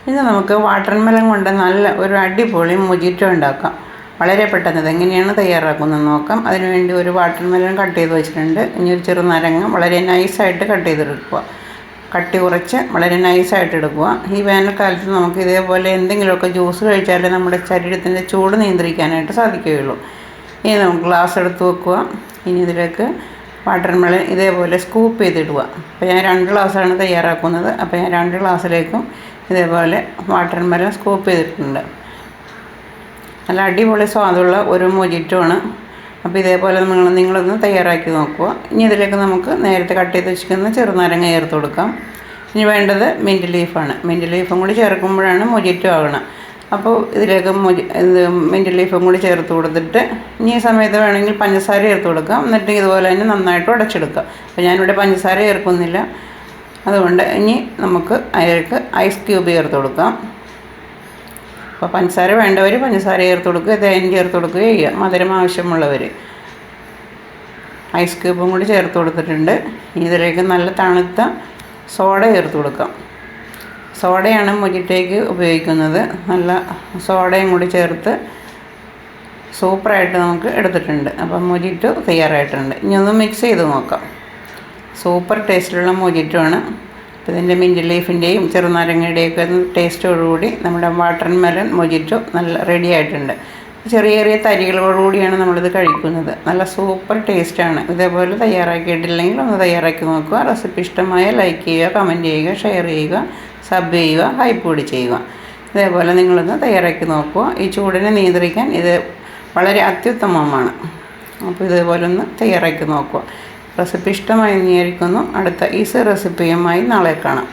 ഇന്ന് നമുക്ക് വാട്ടർമെലൺ കൊണ്ട് നല്ല ഒരു അടിപൊളി മൊജിറ്റോ ഉണ്ടാക്കാം. വളരെ പെട്ടെന്ന് ഇതെങ്ങനെയാണ് തയ്യാറാക്കുന്നതെന്ന് നോക്കാം. അതിനുവേണ്ടി ഒരു വാട്ടർമെലൺ കട്ട് ചെയ്ത് വെച്ചിട്ടുണ്ട്. ഇനി ഒരു ചെറുനാരങ്ങ വളരെ നൈസായിട്ട് കട്ട് ചെയ്തെടുക്കുക. കട്ടി കുറച്ച് വളരെ നൈസായിട്ട് എടുക്കുക. ഈ വേനൽക്കാലത്ത് നമുക്ക് ഇതേപോലെ എന്തെങ്കിലുമൊക്കെ ജ്യൂസ് കഴിച്ചാലേ നമ്മുടെ ശരീരത്തിൻ്റെ ചൂട് നിയന്ത്രിക്കാനായിട്ട് സാധിക്കുകയുള്ളൂ. ഇനി നമുക്ക് ഗ്ലാസ് എടുത്ത് വെക്കുക. ഇനി ഇതിലേക്ക് വാട്ടർമെലൺ ഇതേപോലെ സ്കൂപ്പ് ചെയ്തിടുക. അപ്പോൾ ഞാൻ 2 ഗ്ലാസ്സാണ് തയ്യാറാക്കുന്നത്. അപ്പോൾ ഞാൻ 2 ഗ്ലാസ്സിലേക്കും ഇതേപോലെ വാട്ടർമെലൺ സ്കൂപ്പ് ചെയ്തിട്ടുണ്ട്. നല്ല അടിപൊളി സ്വാദുള്ള ഒരു മൊജിറ്റോ ആണ്. അപ്പോൾ ഇതേപോലെ നിങ്ങളൊന്ന് തയ്യാറാക്കി നോക്കുക. ഇനി ഇതിലേക്ക് നമുക്ക് നേരത്തെ കട്ട് ചെയ്ത് വെച്ചിരിക്കുന്ന ചെറുനാരങ്ങ ചേർത്ത് കൊടുക്കാം. ഇനി വേണ്ടത് മിൻറ്റ് ലീഫാണ്. മിൻറ്റ് ലീഫും കൂടി ചേർക്കുമ്പോഴാണ് മൊജിറ്റോ ആകണം. അപ്പോൾ ഇതിലേക്ക് മിൻറ്റ് ലീഫും കൂടി ചേർത്ത് കൊടുത്തിട്ട് ഇനി ഈ സമയത്ത് വേണമെങ്കിൽ പഞ്ചസാര ചേർത്ത് കൊടുക്കാം. എന്നിട്ട് ഇതുപോലെ തന്നെ നന്നായിട്ട് ഉടച്ചെടുക്കാം. അപ്പോൾ ഞാനിവിടെ പഞ്ചസാര ചേർക്കുന്നില്ല. അതുകൊണ്ട് ഇനി നമുക്ക് അതിലേക്ക് ഐസ് ക്യൂബ് ചേർത്ത് കൊടുക്കാം. അപ്പോൾ പഞ്ചസാര വേണ്ടവർ പഞ്ചസാര ചേർത്ത് കൊടുക്കുക, തേൻ ചേർത്ത് കൊടുക്കുകയോ ചെയ്യുക, മധുരം ആവശ്യമുള്ളവർ. ഐസ് ക്യൂബും കൂടി ചേർത്ത് കൊടുത്തിട്ടുണ്ട്. ഇതിലേക്ക് നല്ല തണുത്ത സോഡ ചേർത്ത് കൊടുക്കാം. സോഡയാണ് മൊജിറ്റോയ്ക്ക് ഉപയോഗിക്കുന്നത്. നല്ല സോഡയും കൂടി ചേർത്ത് സൂപ്പറായിട്ട് നമുക്ക് എടുത്തിട്ടുണ്ട്. അപ്പം മൊജിറ്റോ തയ്യാറായിട്ടുണ്ട്. ഇനി ഒന്ന് മിക്സ് ചെയ്ത് നോക്കാം. സൂപ്പർ ടേസ്റ്റിലുള്ള മൊജിറ്റോ ആണ്. അപ്പോൾ ഇതിൻ്റെ മിൻറ്റ് ലീഫിൻ്റെയും ചെറുനാരങ്ങയുടെയൊക്കെ ടേസ്റ്റോടുകൂടി നമ്മുടെ വാട്ടർമെലൺ മൊജിറ്റോ നല്ല റെഡി ആയിട്ടുണ്ട്. ചെറിയ ചെറിയ തരികളോടുകൂടിയാണ് നമ്മളിത് കഴിക്കുന്നത്. നല്ല സൂപ്പർ ടേസ്റ്റാണ്. ഇതേപോലെ തയ്യാറാക്കിയിട്ടില്ലെങ്കിൽ ഒന്ന് തയ്യാറാക്കി നോക്കുക. റെസിപ്പി ഇഷ്ടമായ ലൈക്ക് ചെയ്യുക, കമൻറ്റ് ചെയ്യുക, ഷെയർ ചെയ്യുക, സബ് ചെയ്യുക, ഹൈപ്പ് കൂടി ചെയ്യുക. ഇതേപോലെ നിങ്ങളൊന്ന് തയ്യാറാക്കി നോക്കുക. ഈ ചൂടിനെ നിയന്ത്രിക്കാൻ ഇത് വളരെ അത്യുത്തമമാണ്. അപ്പോൾ ഇതേപോലെ ഒന്ന് തയ്യാറാക്കി നോക്കുക. റെസിപ്പി ഇഷ്ടമായി വിചാരിക്കുന്നു. അടുത്ത ഈസി റെസിപ്പിയുമായി നാളെ കാണാം.